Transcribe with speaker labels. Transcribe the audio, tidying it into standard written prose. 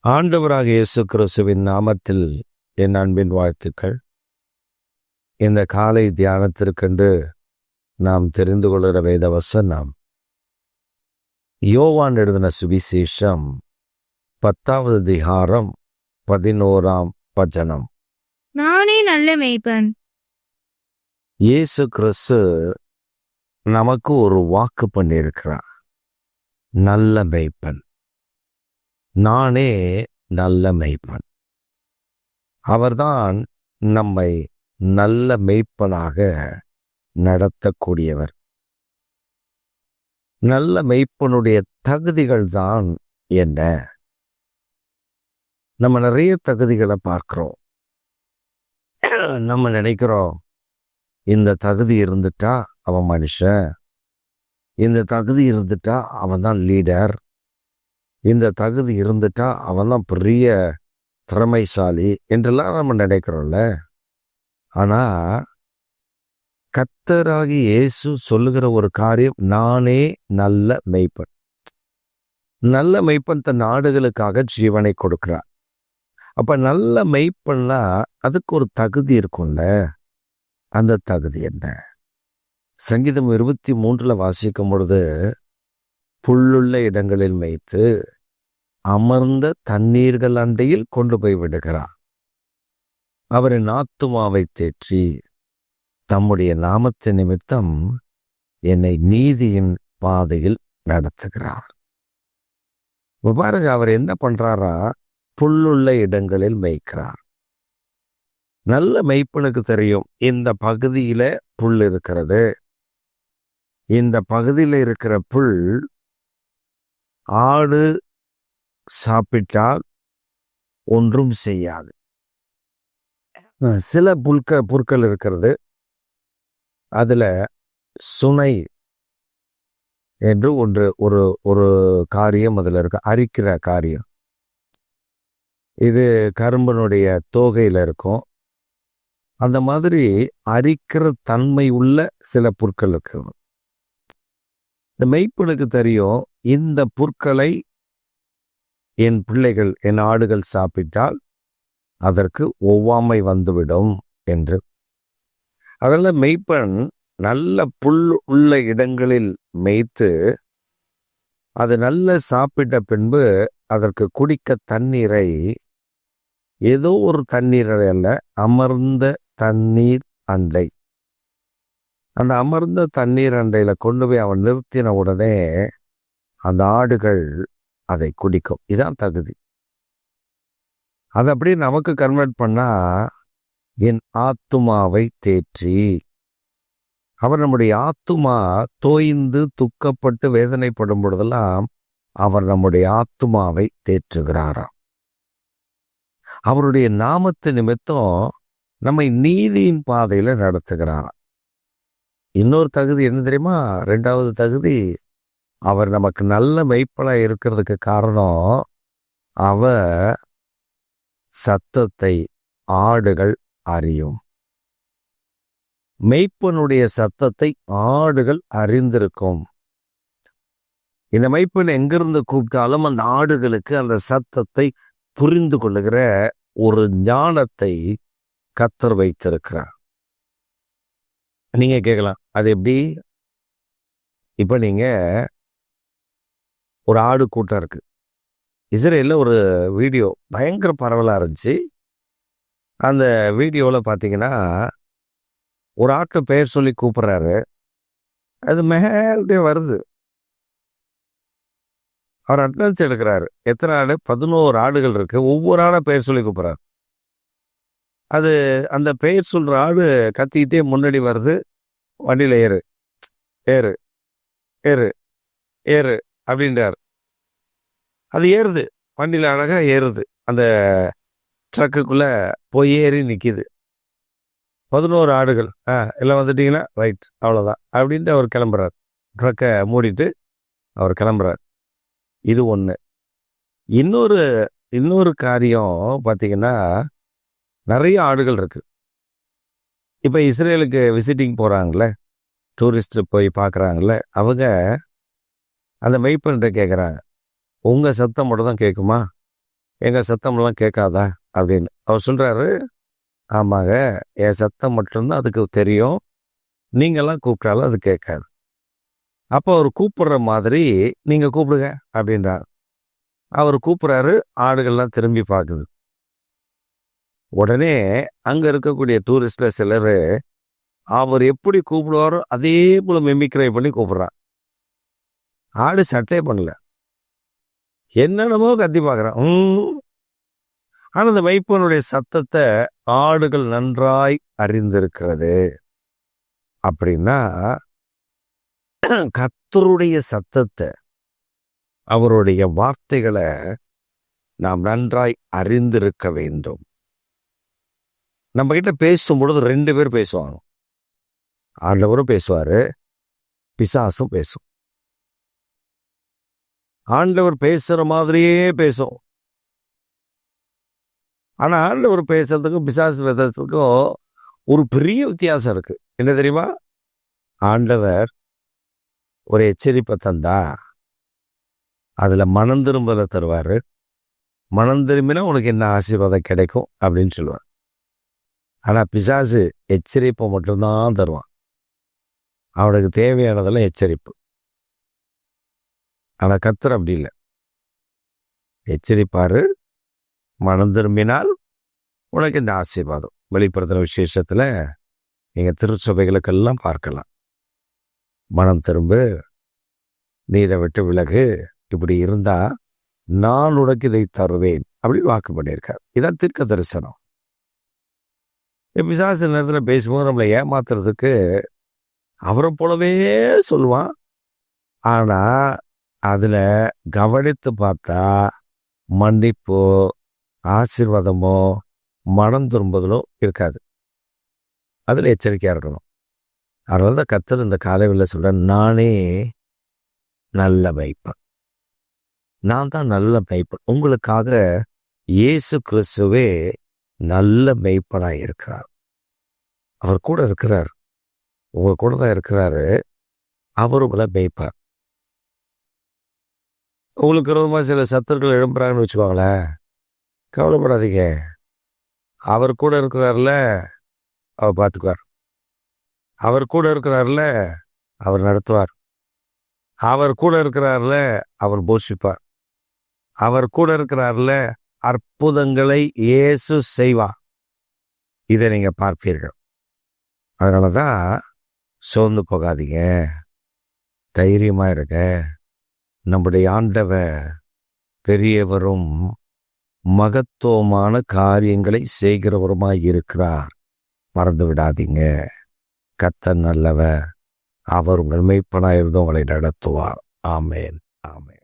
Speaker 1: ஆண்டவராக இயேசு கிறிஸ்துவின் நாமத்தில் என் அன்பின் வாழ்த்துக்கள். இந்த காலை தியானத்திற்கென்று நாம் தெரிந்து கொள்கிற வேத வசனம் யோவான் எழுதின சுவிசேஷம் 10வது அதிகாரம் 11ஆம் வசனம்.
Speaker 2: நானே நல்ல மேய்ப்பன்.
Speaker 1: இயேசு கிறிஸ்து நமக்கு ஒரு வாக்கு பண்ணியிருக்கிறார். நல்ல மேய்ப்பன். நானே நல்ல மேய்ப்பன். அவர்தான் நம்மை நல்ல மேய்ப்பனாக நடத்தக்கூடியவர். நல்ல மேய்ப்பனுடைய தகுதிகள் தான் என்ன? நம்ம நிறைய தகுதிகளை பார்க்கிறோம். நம்ம நினைக்கிறோம், இந்த தகுதி இருந்துட்டா அவன் மனுஷன், இந்த தகுதி இருந்துட்டா அவன் தான் லீடர், இந்த தகுதி இருந்துட்டா அவன் தான் பெரிய திறமைசாலி என்றெல்லாம் நம்ம நினைக்கிறோம்ல. ஆனா கர்த்தராகி இயேசு சொல்லுகிற ஒரு காரியம், நானே நல்ல மேய்ப்பன். நல்ல மேய்ப்பன் தன் ஆடுகளுக்காக ஜீவனை கொடுக்கிறார். அப்ப நல்ல மேய்ப்பன்னா அதுக்கு ஒரு தகுதி இருக்கும்ல. அந்த தகுதி என்ன? சங்கீதம் 23 வாசிக்கும் பொழுது, புல்லுள்ள இடங்களில் மேய்த்து அமர்ந்த தண்ணீர்கள் அண்டையில் கொண்டு போய் விடுகிறார். அவரின் ஆத்துமாவை தேற்றி தம்முடைய நாமத்தின் நிமித்தம் என்னை நீதியின் பாதையில் நடத்துகிறார். பாருங்க, அவர் என்ன பண்றாரா? புல்லுள்ள இடங்களில் மேய்க்கிறார். நல்ல மேய்ப்பனுக்கு தெரியும், இந்த பகுதியில புல் இருக்கிறது, இந்த பகுதியில் இருக்கிற புல் ஆடு சாப்பிட்டால் ஒன்றும் செய்யாது. சில புற்கள் இருக்கிறது, அதுல சுனை என்று ஒரு காரியம் அதுல இருக்கு, அரிக்கிற காரியம். இது கரும்பனுடைய தோகையில இருக்கும். அந்த மாதிரி அரிக்கிற தன்மை உள்ள சில புற்கள் இருக்கு. இந்த மெய்ப்பனுக்கு தெரியும், இந்த புற்களை என் பிள்ளைகள், என் ஆடுகள் சாப்பிட்டால் அதற்கு ஒவ்வாமை வந்துவிடும் என்று. அதனால மெய்ப்பன் நல்ல புல் உள்ள இடங்களில் மேய்த்து அது நல்ல சாப்பிட்ட பின்பு அதற்கு குடிக்க தண்ணீரை ஏதோ ஒரு தண்ணீரை அல்ல, அமர்ந்த தண்ணீர் அண்டை, அந்த அமர்ந்த தண்ணீர் அண்டையில கொண்டு போய் அவன் நிறுத்தின உடனே அந்த ஆடுகள் அதை குடிக்கும். இதான் தகுதி. அதை அப்படியே நமக்கு கன்வெர்ட் பண்ணா, என் ஆத்துமாவை தேற்றி. அவர் நம்முடைய ஆத்துமா தோய்ந்து துக்கப்பட்டு வேதனைப்படும் பொழுதெல்லாம் அவர் நம்முடைய ஆத்துமாவை தேற்றுகிறாராம். அவருடைய நாமத்து நிமித்தம் நம்மை நீதியின் பாதையில நடத்துகிறாராம். இன்னொரு தகுதி என்ன தெரியுமா? 2வது தகுதி, அவர் நமக்கு நல்ல மெய்ப்பனா இருக்கிறதுக்கு காரணம், அவர் சத்தத்தை ஆடுகள் அறியும். மெய்ப்பனுடைய சத்தத்தை ஆடுகள் அறிந்திருக்கும். இந்த மெய்ப்பன் எங்கிருந்து கூப்பிட்டாலும் அந்த ஆடுகளுக்கு அந்த சத்தத்தை புரிந்து கொள்ளுகிற ஒரு ஞானத்தை கர்த்தர் வைத்திருக்கிறார். நீங்க கேட்கலாம், அது எப்படி? இப்ப நீங்க ஒரு ஆடு கூட்டம் இருக்கு. இஸ்ரேல்ல ஒரு வீடியோ பயங்கர பரவலா இருந்துச்சு. அந்த வீடியோவில் பார்த்தீங்கன்னா, ஒரு ஆட்டை பெயர் சொல்லி கூப்பிடுறாரு. அது மேலே வருது. அவர் அட்வான்ஸ் எடுக்கிறாரு. எத்தனை ஆடு? 11 ஆடுகள் இருக்கு. ஒவ்வொரு ஆடை பெயர் சொல்லி கூப்பிடுறாரு. அது அந்த பெயர் சொல்ற ஆடு கத்திக்கிட்டே முன்னாடி வருது. வண்டியில ஏறு ஏறு ஏறு ஏறு அப்படின்றார். அது ஏறுது, வண்டியில் அழகா ஏறுது. அந்த ட்ரக்குக்குள்ள போய் ஏறி நிற்கிது. 11 ஆடுகள். எல்லாம் வந்துட்டீங்கன்னா ரைட், அவ்வளோதான் அப்படின்ட்டு அவர் கிளம்புறார். ட்ரக்கை மூடிட்டு அவர் கிளம்புறார். இது ஒன்று. இன்னொரு காரியம் பார்த்தீங்கன்னா, நிறைய ஆடுகள் இருக்கு. இப்போ இஸ்ரேலுக்கு விசிட்டிங் போகிறாங்களே, டூரிஸ்ட் போய் பார்க்குறாங்கல்ல, அவங்க அந்த மெய்ப்பன்கிட்ட கேட்குறாங்க, உங்கள் சத்தம் மட்டும் தான் கேட்குமா? எங்கள் சத்தம்லாம் கேட்காதா அப்படின்னு. அவர் சொல்கிறாரு, ஆமாங்க, என் சத்தம் மட்டும்தான் அதுக்கு தெரியும், நீங்கள்லாம் கூப்பிட்டாலும் அது கேட்காது. அப்போ அவர் கூப்பிடுற மாதிரி நீங்கள் கூப்பிடுங்க அப்படின்றார். அவர் கூப்பிட்றாரு, ஆடுகள்லாம் திரும்பி பார்க்குது. உடனே அங்கே இருக்கக்கூடிய டூரிஸ்டில் சிலர் அவர் எப்படி கூப்பிடுவாரோ அதே போல் மெமிக்ரை பண்ணி கூப்பிட்றான். ஆடு சட்டே பண்ணல, என்னென்னமோ கத்தி பார்க்குறான். ஆனால் அந்த வைப்பனுடைய சத்தத்தை ஆடுகள் நன்றாய் அறிந்திருக்கிறது. அப்படின்னா கர்த்தருடைய சத்தத்தை, அவருடைய வார்த்தைகளை நாம் நன்றாய் அறிந்திருக்க வேண்டும். நம்ம கிட்ட பேசும் பொழுது 2 பேர் பேசுவாங்க. ஆண்டவரும் பேசுவார், பிசாசும் பேசும். ஆண்டவர் பேசுகிற மாதிரியே பேசும். ஆனால் ஆண்டவர் பேசுறதுக்கும் பிசாசு பேசுறதுக்கும் ஒரு பெரிய வித்தியாசம் இருக்கு. என்ன தெரியுமா? ஆண்டவர் ஒரு எச்சரிப்பை தந்தா அதில் மனம் திரும்பலை தருவார். மனம் திரும்பினா உனக்கு என்ன ஆசீர்வாதம் கிடைக்கும் அப்படின்னு சொல்லுவார். ஆனால் பிசாசு எச்சரிப்பை மட்டும்தான் தருவான். அவனுக்கு தேவையானதெல்லாம் எச்சரிப்பு. ஆனால் கர்த்தர் அப்படி இல்லை. எச்சரிப்பாரு, மனம் திரும்பினால் உனக்கு இந்த ஆசீர்வாதம். வெளிப்படுத்துகிற விசேஷத்தில் நீங்கள் திருச்சபைகளுக்கெல்லாம் பார்க்கலாம். மனம் திரும்பு, நீ இதை விட்டு விலகு, இப்படி இருந்தா நான் உனக்கு இதை தருவேன் அப்படின்னு வாக்கு பண்ணியிருக்கார். இதான் தீர்க்க தரிசனம். பிசாசு நேரத்தில் பேசும்போது நம்மளை ஏமாத்துறதுக்கு அவரை போலவே சொல்லுவான். ஆனால் அதில் கவனித்து பார்த்தா மன்னிப்போ ஆசீர்வாதமோ மனம் திரும்புதலோ இருக்காது. அதில் எச்சரிக்கையாக இருக்கணும். அதனால தான் கர்த்தர் இந்த காலையில் சொல்கிறேன், நானே நல்ல மேய்ப்பன். நான் தான் நல்ல மேய்ப்பன். உங்களுக்காக இயேசு கிறிஸ்துவே நல்ல மேய்ப்பனாக இருக்கிறார். அவர் கூட இருக்கிறார், உங்க கூட தான் இருக்கிறாரு. அவர் உங்களை மேய்ப்பார். உங்களுக்கு விரோதமாக சில சத்துருக்கள் எழும்புறாங்கன்னு வச்சுக்கோங்களேன், கவலைப்படாதீங்க. அவர் கூட இருக்கிறார்ல, அவர் பார்த்துக்குவார். அவர் கூட இருக்கிறார்ல, அவர் நடத்துவார். அவர் கூட இருக்கிறார்ல, அவர் போஷிப்பார். அவர் கூட இருக்கிறார்ல, அற்புதங்களை இயேசு செய்வார். இதை நீங்கள் பார்ப்பீர்கள். அதனால தான் சோர்ந்து போகாதீங்க, தைரியமாக இருங்க. நம்முடைய ஆண்டவர் பெரியவரும் மகத்துவமான காரியங்களை செய்கிறவருமாய் இருக்கிறார். மறந்து விடாதீங்க. கர்த்தர் நல்லவர். அவர் உங்கள் மேய்ப்பனாய் இருந்து உங்களை நடத்துவார். ஆமேன், ஆமேன்.